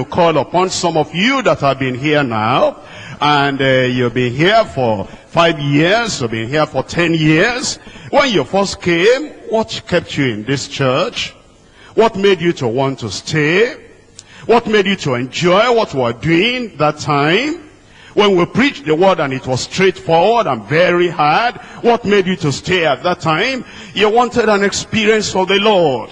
to call upon some of you that have been here now, and you've been here for 5 years, you've been here for 10 years. When you first came, what kept you in this church? What made you to want to stay? What made you to enjoy what we were doing that time? When we preached the word and it was straightforward and very hard, what made you to stay at that time? You wanted an experience of the Lord.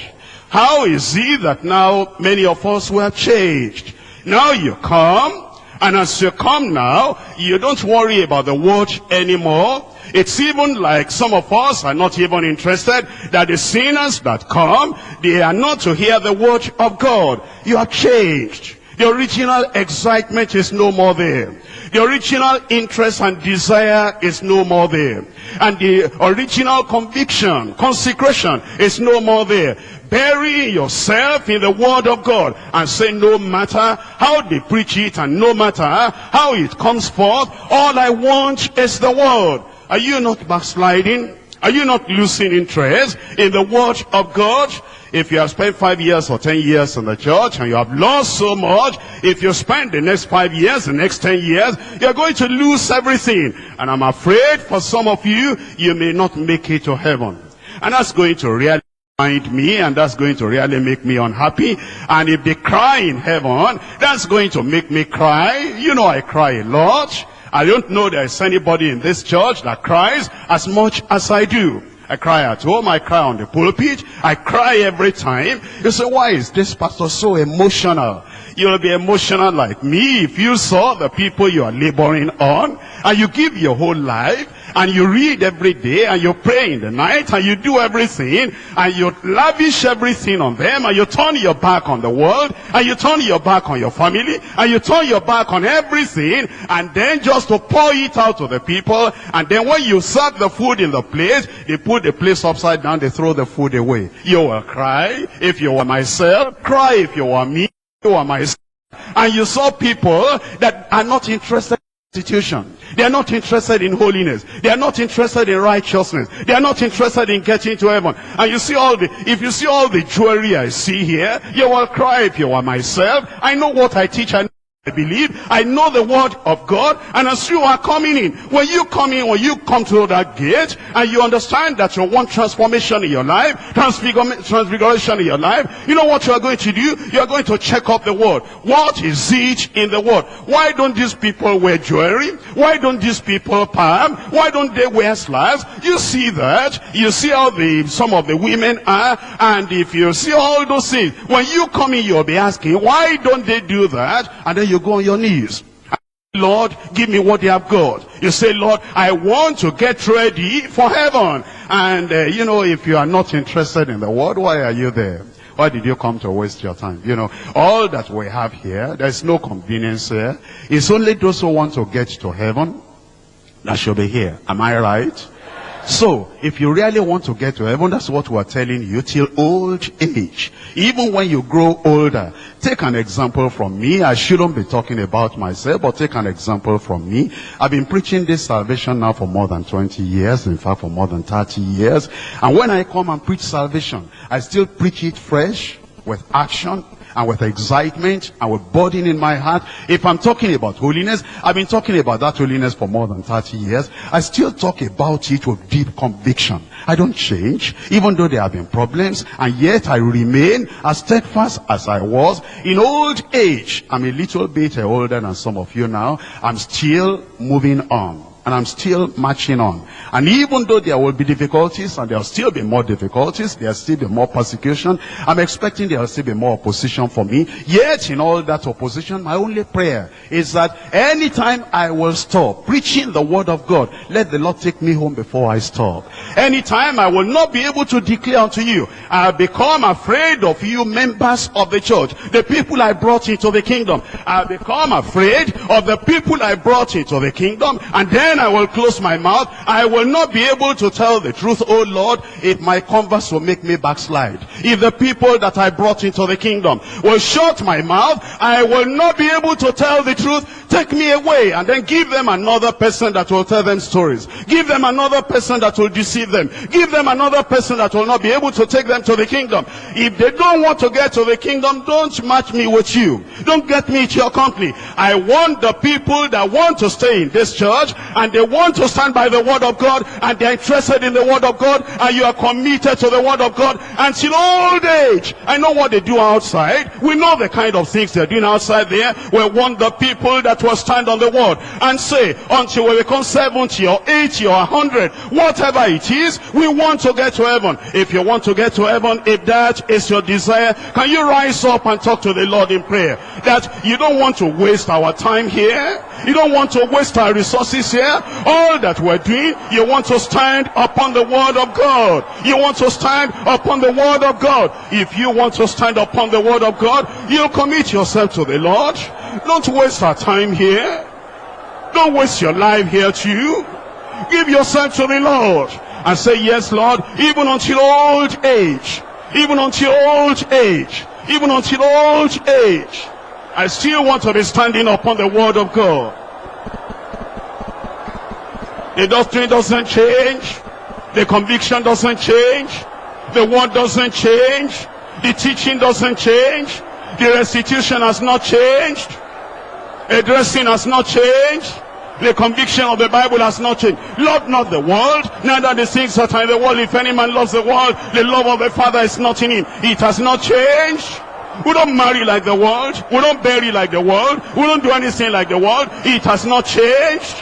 How is it that now many of us were changed? Now you come, and as you come now, you don't worry about the word anymore. It's even like some of us are not even interested that the sinners that come, they are not to hear the word of God. You are changed. The original excitement is no more there. The original interest and desire is no more there. And the original conviction, consecration is no more there. Bury yourself in the word of God and say, no matter how they preach it and no matter how it comes forth, all I want is the word. Are you not backsliding? Are you not losing interest in the word of God? If you have spent 5 years or 10 years in the church and you have lost so much, if you spend the next 5 years, the next 10 years, you're going to lose everything. And I'm afraid for some of you, you may not make it to heaven. And that's going to really mind me, and that's going to really make me unhappy. And if they cry in heaven, that's going to make me cry. You know I cry a lot. I don't know there's anybody in this church that cries as much as I do. I cry at home, I cry on the pulpit, I cry every time. You say, why is this pastor so emotional? You'll be emotional like me if you saw the people you are laboring on, and you give your whole life, and you read every day, and you pray in the night, and you do everything, and you lavish everything on them, and you turn your back on the world, and you turn your back on your family, and you turn your back on everything, and then just to pour it out to the people, and then when you serve the food in the plate, they put the place upside down, they throw the food away. You will cry if you were myself, cry if you were me, you were myself. And you saw people that are not interested in institution. They are not interested in holiness. They are not interested in righteousness. They are not interested in getting to heaven. And you see if you see all the jewelry I see here, you will cry if you were myself. I know what I teach, I believe, I know the word of God, and as you are coming in, when you come to that gate, and you understand that you want transformation in your life, transfiguration in your life, you know what you are going to do? You are going to check up the word. What is it in the word? Why don't these people wear jewelry? Why don't these people palm? Why don't they wear slacks? You see that, you see how some of the women are, and if you see all those things, when you come in, you'll be asking, why don't they do that? And then you go on your knees. Lord, give me what they have got. You say, Lord, I want to get ready for heaven. And you know, if you are not interested in the word, why are you there? Why did you come to waste your time? You know, all that we have here, there's no convenience here. It's only those who want to get to heaven that should be here. Am I right? So, if you really want to get to heaven, that's what we're telling you, till old age. Even when you grow older, take an example from me. I shouldn't be talking about myself, but take an example from me. I've been preaching this salvation now for more than 20 years, in fact for more than 30 years. And when I come and preach salvation, I still preach it fresh, with action, and with excitement, and with burden in my heart. If I'm talking about holiness, I've been talking about that holiness for more than 30 years. I still talk about it with deep conviction. I don't change, even though there have been problems, and yet I remain as steadfast as I was in old age. I'm a little bit older than some of you now. I'm still moving on. And I'm still marching on. And even though there will be difficulties, and there will still be more difficulties, there will still be more persecution, I'm expecting there will still be more opposition for me. Yet in all that opposition, my only prayer is that anytime I will stop preaching the word of God, let the Lord take me home before I stop. Anytime I will not be able to declare unto you, I have become afraid of you members of the church, the people I brought into the kingdom. I have become afraid of the people I brought into the kingdom, and then I will close my mouth. I will not be able to tell the truth, oh Lord, if my converse will make me backslide. If the people that I brought into the kingdom will shut my mouth, I will not be able to tell the truth. Take me away, and then give them another person that will tell them stories. Give them another person that will deceive them. Give them another person that will not be able to take them to the kingdom. If they don't want to get to the kingdom, don't match me with you. Don't get me into your company. I want the people that want to stay in this church, and they want to stand by the word of God, and they're interested in the word of God, and you are committed to the word of God until old age. I know what they do outside. We know the kind of things they're doing outside there. We want the people that will stand on the word and say, until we become 70 or 80 or 100, whatever it is, we want to get to heaven. If you want to get to heaven, if that is your desire, can you rise up and talk to the Lord in prayer? That you don't want to waste our time here. You don't want to waste our resources here. All that we're doing, you want to stand upon the word of God. You want to stand upon the word of God. If you want to stand upon the word of God, you'll commit yourself to the Lord. Don't waste our time here. Don't waste your life here too. Give yourself to the Lord and say, yes, Lord, even until old age, even until old age, even until old age, I still want to be standing upon the word of God. The doctrine doesn't change. The conviction doesn't change. The word doesn't change. The teaching doesn't change. The restitution has not changed. The dressing has not changed. The conviction of the Bible has not changed. Love not the world, neither the things that are in the world. If any man loves the world, the love of the Father is not in him. It has not changed. We don't marry like the world. We don't bury like the world. We don't do anything like the world. It has not changed.